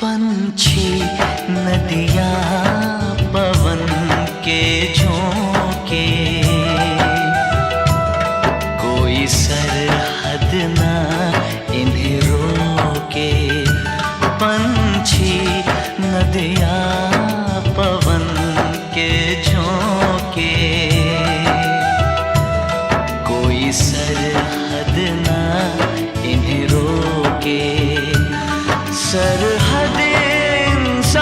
पंछी नदियाँ पवन के झोंके, कोई सरहद ना इन्हें रोके। पंछी नदियाँ पवन के झोंके, कोई सरहद